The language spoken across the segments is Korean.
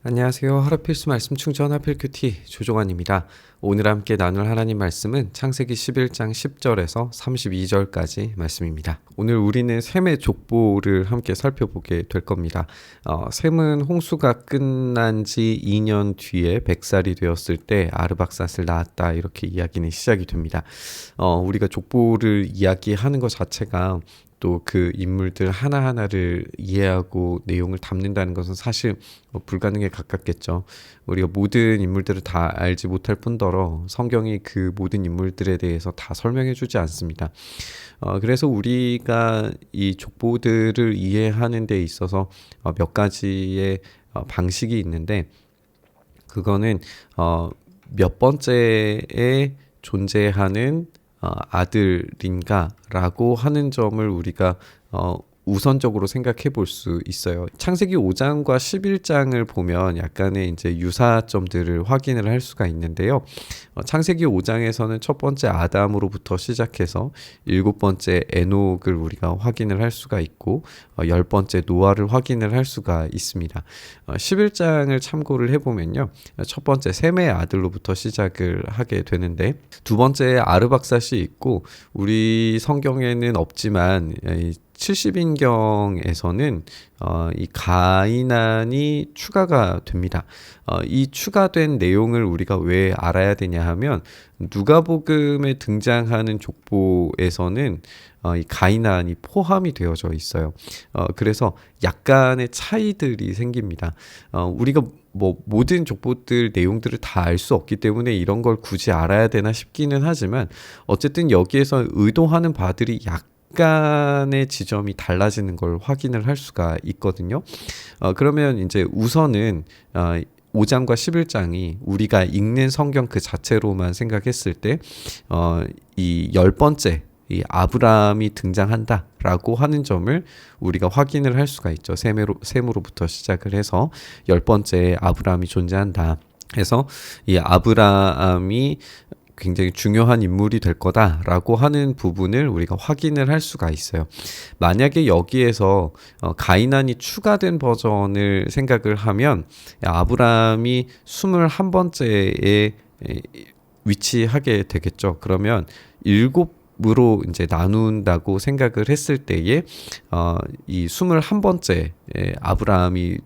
안녕하세요. 하루 필수 말씀 충전 하필 큐티 조종환입니다. 오늘 함께 나눌 하나님 말씀은 창세기 11장 10절에서 32절까지 말씀입니다. 오늘 우리는 셈의 족보를 함께 살펴보게 될 겁니다. 셈은 홍수가 끝난 지 2년 뒤에 100살이 되었을 때 아르박삿을 낳았다, 이렇게 이야기는 시작이 됩니다. 우리가 족보를 이야기하는 것 자체가 또 그 인물들 하나하나를 이해하고 내용을 담는다는 것은 사실 불가능에 가깝겠죠. 우리가 모든 인물들을 다 알지 못할 뿐더러 성경이 그 모든 인물들에 대해서 다 설명해 주지 않습니다. 그래서 우리가 이 족보들을 이해하는 데 있어서 몇 가지의 방식이 있는데, 그거는 몇 번째에 존재하는 아들인가라고 하는 점을 우리가 우선적으로 생각해 볼 수 있어요. 창세기 5장과 11장을 보면 약간의 이제 유사점들을 확인을 할 수가 있는데요. 창세기 5장에서는 첫 번째 아담으로부터 시작해서 7번째 에녹을 우리가 확인을 할 수가 있고 10번째 노아를 확인을 할 수가 있습니다. 11장을 참고를 해보면요, 첫 번째 셈의 아들로부터 시작을 하게 되는데, 두 번째 아르박삿이 있고, 우리 성경에는 없지만 70인경에서는 이 가이난이 추가가 됩니다. 이 추가된 내용을 우리가 왜 알아야 되냐 하면, 누가복음에 등장하는 족보에서는 이 가이난이 포함이 되어져 있어요. 그래서 약간의 차이들이 생깁니다. 우리가 모든 족보들 내용들을 다 알 수 없기 때문에 이런 걸 굳이 알아야 되나 싶기는 하지만, 어쨌든 여기에서 의도하는 바들이 약간의 지점이 달라지는 걸 확인을 할 수가 있거든요. 그러면 이제 우선은 5장과 11장이 우리가 읽는 성경 그 자체로만 생각했을 때 이 10번째 이 아브라함이 등장한다라고 하는 점을 우리가 확인을 할 수가 있죠. 셈으로부터 시작을 해서 10번째 아브라함이 존재한다 해서 이 아브라함이 굉장히 중요한 인물이 될 거다라고 하는 부분을 우리가 확인을 할 수가 있어요. 만약에 여기에서 가이난이 추가된 버전을 생각을 하면 아브라함이 21번째에 위치하게 되겠죠. 그러면 7으로 이제 나눈다고 생각을 했을 때에 이 21번째 아브라함이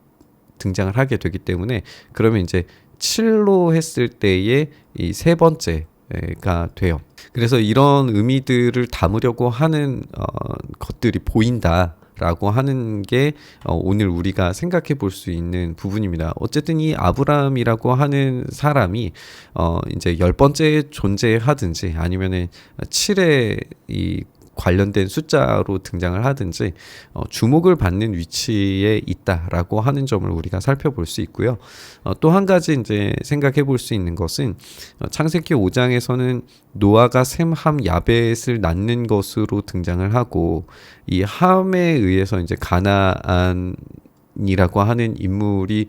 등장을 하게 되기 때문에, 그러면 이제 7로 했을 때에 이 세 번째가 돼요. 그래서 이런 의미들을 담으려고 하는 것들이 보인다라고 하는 게 오늘 우리가 생각해 볼 수 있는 부분입니다. 어쨌든 이 아브라함이라고 하는 사람이 이제 10번째 존재하든지 아니면은 7의 이 관련된 숫자로 등장을 하든지 주목을 받는 위치에 있다라고 하는 점을 우리가 살펴볼 수 있고요. 또 한 가지 이제 생각해 볼 수 있는 것은, 창세기 5장에서는 노아가 셈, 함, 야벳을 낳는 것으로 등장을 하고, 이 함에 의해서 이제 가나안이라고 하는 인물이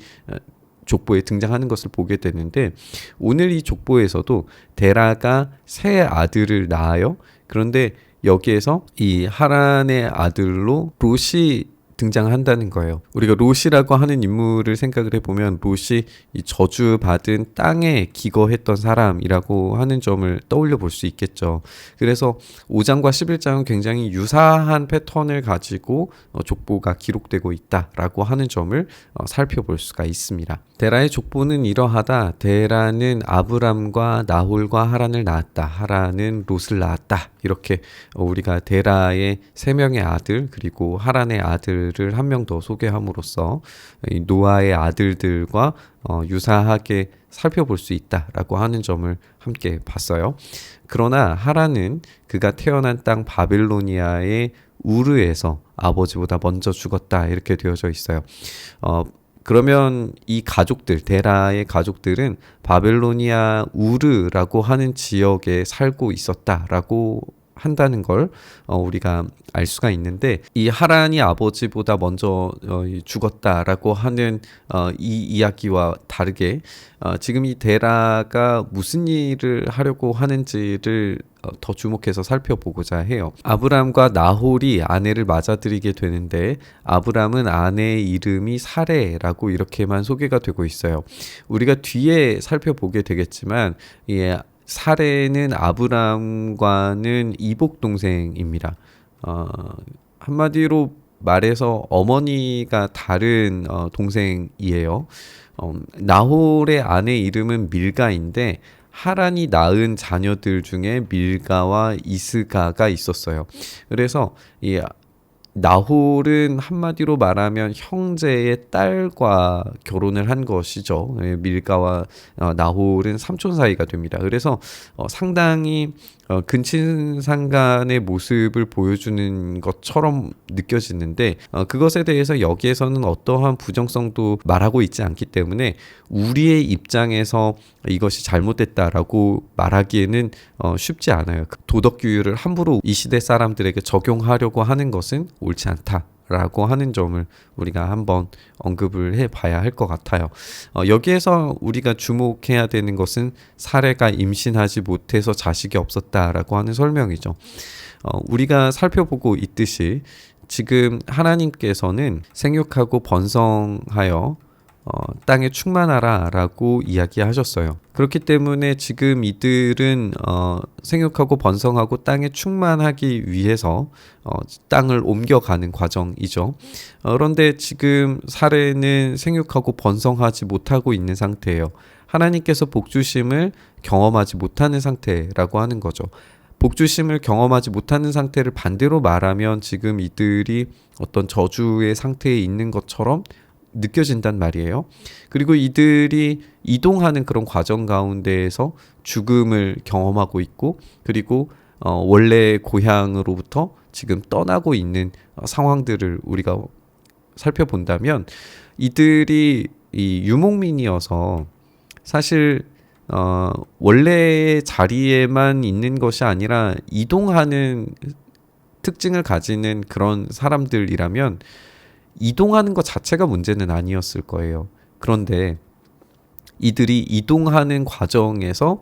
족보에 등장하는 것을 보게 되는데, 오늘 이 족보에서도 데라가 세 아들을 낳아요. 그런데 여기에서 이 하란의 아들로 롯이 등장한다는 거예요. 우리가 롯이라고 하는 인물을 생각을 해보면, 롯이 이 저주받은 땅에 기거했던 사람이라고 하는 점을 떠올려 볼 수 있겠죠. 그래서 5장과 11장은 굉장히 유사한 패턴을 가지고 족보가 기록되고 있다라고 하는 점을 살펴볼 수가 있습니다. 데라의 족보는 이러하다. 데라는 아브람과 나홀과 하란을 낳았다. 하란은 롯을 낳았다. 이렇게 우리가 데라의 3명의 아들 그리고 하란의 아들을 한 명 더 소개함으로써 노아의 아들들과 유사하게 살펴볼 수 있다라고 하는 점을 함께 봤어요. 그러나 하란은 그가 태어난 땅 바빌로니아의 우르에서 아버지보다 먼저 죽었다, 이렇게 되어져 있어요. 그러면 이 가족들, 데라의 가족들은 바벨로니아 우르라고 하는 지역에 살고 있었다라고 한다는 걸 우리가 알 수가 있는데, 이 하란이 아버지보다 먼저 죽었다라고 하는 이 이야기와 다르게 지금 이 데라가 무슨 일을 하려고 하는지를 더 주목해서 살펴보고자 해요. 아브람과 나홀이 아내를 맞아들이게 되는데, 아브람은 아내의 이름이 사레라고 이렇게만 소개가 되고 있어요. 우리가 뒤에 살펴보게 되겠지만 사레는 아브람과는 이복 동생입니다. 한마디로 말해서 어머니가 다른 동생이에요. 나홀의 아내 이름은 밀가인데, 하란이 낳은 자녀들 중에 밀가와 이스가가 있었어요. 그래서 이 나홀은 한마디로 말하면 형제의 딸과 결혼을 한 것이죠. 밀가와 나홀은 삼촌 사이가 됩니다. 그래서 상당히 근친상간의 모습을 보여주는 것처럼 느껴지는데, 그것에 대해서 여기에서는 어떠한 부정성도 말하고 있지 않기 때문에 우리의 입장에서 이것이 잘못됐다라고 말하기에는 쉽지 않아요. 도덕규율을 함부로 이 시대 사람들에게 적용하려고 하는 것은 옳지 않다라고 하는 점을 우리가 한번 언급을 해봐야 할 것 같아요. 여기에서 우리가 주목해야 되는 것은 사례가 임신하지 못해서 자식이 없었다라고 하는 설명이죠. 우리가 살펴보고 있듯이 지금 하나님께서는 생육하고 번성하여 땅에 충만하라 라고 이야기하셨어요. 그렇기 때문에 지금 이들은 생육하고 번성하고 땅에 충만하기 위해서 땅을 옮겨가는 과정이죠. 그런데 지금 사례는 생육하고 번성하지 못하고 있는 상태예요. 하나님께서 복주심을 경험하지 못하는 상태라고 하는 거죠. 복주심을 경험하지 못하는 상태를 반대로 말하면 지금 이들이 어떤 저주의 상태에 있는 것처럼 느껴진단 말이에요. 그리고 이들이 이동하는 그런 과정 가운데에서 죽음을 경험하고 있고, 그리고 원래 고향으로부터 지금 떠나고 있는 상황들을 우리가 살펴본다면, 이들이 이 유목민이어서 사실 원래의 자리에만 있는 것이 아니라 이동하는 특징을 가지는 그런 사람들이라면 이동하는 것 자체가 문제는 아니었을 거예요. 그런데 이들이 이동하는 과정에서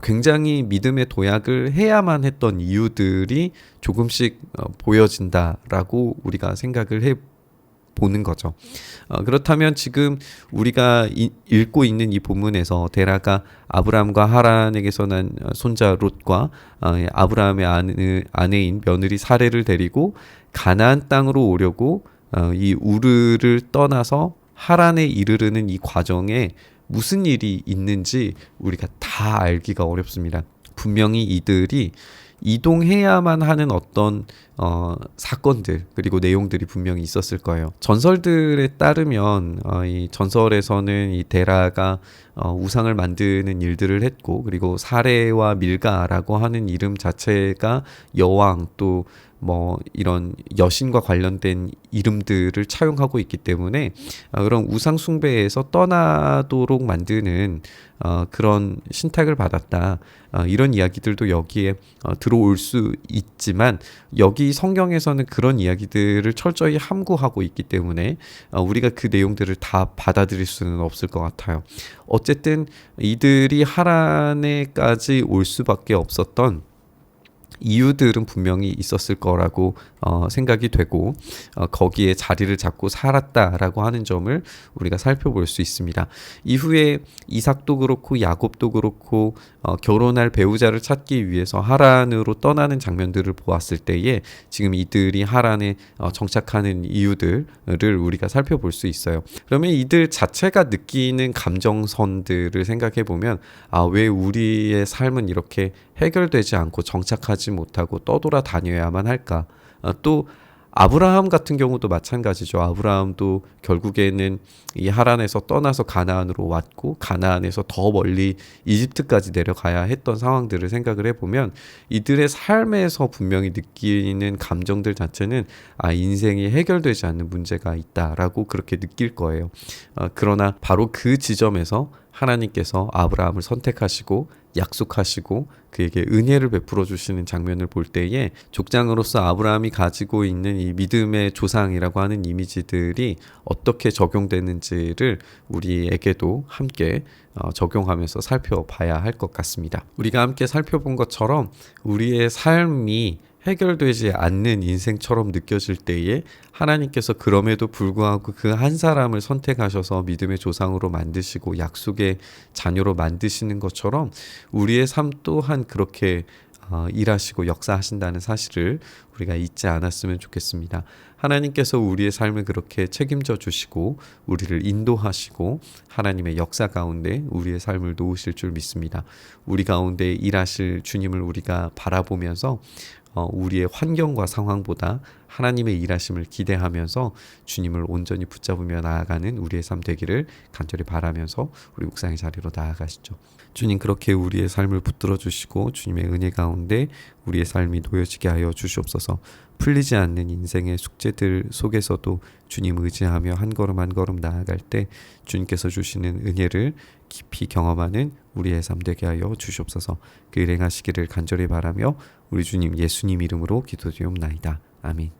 굉장히 믿음의 도약을 해야만 했던 이유들이 조금씩 보여진다라고 우리가 생각을 해 보는 거죠. 그렇다면 지금 우리가 읽고 있는 이 본문에서 데라가 아브람과 하란에게서 난 손자 롯과 아브람의 아내인 며느리 사레를 데리고 가나안 땅으로 오려고 이 우르를 떠나서 하란에 이르르는 이 과정에 무슨 일이 있는지 우리가 다 알기가 어렵습니다. 분명히 이들이 이동해야만 하는 어떤 사건들, 그리고 내용들이 분명히 있었을 거예요. 전설들에 따르면 이 전설에서는 이 데라가 우상을 만드는 일들을 했고, 그리고 사레와 밀가라고 하는 이름 자체가 여왕 또 뭐 이런 여신과 관련된 이름들을 차용하고 있기 때문에 그런 우상 숭배에서 떠나도록 만드는 그런 신탁을 받았다, 이런 이야기들도 여기에 들어올 수 있지만, 여기 성경에서는 그런 이야기들을 철저히 함구하고 있기 때문에 우리가 그 내용들을 다 받아들일 수는 없을 것 같아요. 어쨌든 이들이 하란에까지 올 수밖에 없었던 이유들은 분명히 있었을 거라고 생각이 되고, 거기에 자리를 잡고 살았다라고 하는 점을 우리가 살펴볼 수 있습니다. 이후에 이삭도 그렇고 야곱도 그렇고 결혼할 배우자를 찾기 위해서 하란으로 떠나는 장면들을 보았을 때에 지금 이들이 하란에 정착하는 이유들을 우리가 살펴볼 수 있어요. 그러면 이들 자체가 느끼는 감정선들을 생각해 보면, 왜 우리의 삶은 이렇게 해결되지 않고 정착하지 못하고 떠돌아 다녀야만 할까? 또 아브라함 같은 경우도 마찬가지죠. 아브라함도 결국에는 이 하란에서 떠나서 가나안으로 왔고, 가나안에서 더 멀리 이집트까지 내려가야 했던 상황들을 생각을 해보면, 이들의 삶에서 분명히 느끼는 감정들 자체는 인생이 해결되지 않는 문제가 있다라고 그렇게 느낄 거예요. 그러나 바로 그 지점에서 하나님께서 아브라함을 선택하시고 약속하시고 그에게 은혜를 베풀어 주시는 장면을 볼 때에 족장으로서 아브라함이 가지고 있는 이 믿음의 조상이라고 하는 이미지들이 어떻게 적용되는지를 우리에게도 함께 적용하면서 살펴봐야 할 것 같습니다. 우리가 함께 살펴본 것처럼 우리의 삶이 해결되지 않는 인생처럼 느껴질 때에 하나님께서 그럼에도 불구하고 그 한 사람을 선택하셔서 믿음의 조상으로 만드시고 약속의 자녀로 만드시는 것처럼 우리의 삶 또한 그렇게 일하시고 역사하신다는 사실을 우리가 잊지 않았으면 좋겠습니다. 하나님께서 우리의 삶을 그렇게 책임져 주시고 우리를 인도하시고 하나님의 역사 가운데 우리의 삶을 놓으실 줄 믿습니다. 우리 가운데 일하실 주님을 우리가 바라보면서 우리의 환경과 상황보다 하나님의 일하심을 기대하면서 주님을 온전히 붙잡으며 나아가는 우리의 삶 되기를 간절히 바라면서 우리 묵상의 자리로 나아가시죠. 주님, 그렇게 우리의 삶을 붙들어 주시고 주님의 은혜 가운데 우리의 삶이 놓여지게 하여 주시옵소서. 풀리지 않는 인생의 숙제들 속에서도 주님 의지하며 한 걸음 한 걸음 나아갈 때 주님께서 주시는 은혜를 깊이 경험하는 우리의 삶 되게 하여 주시옵소서. 그 일행하시기를 간절히 바라며 우리 주님 예수님 이름으로 기도드리옵나이다. 아멘.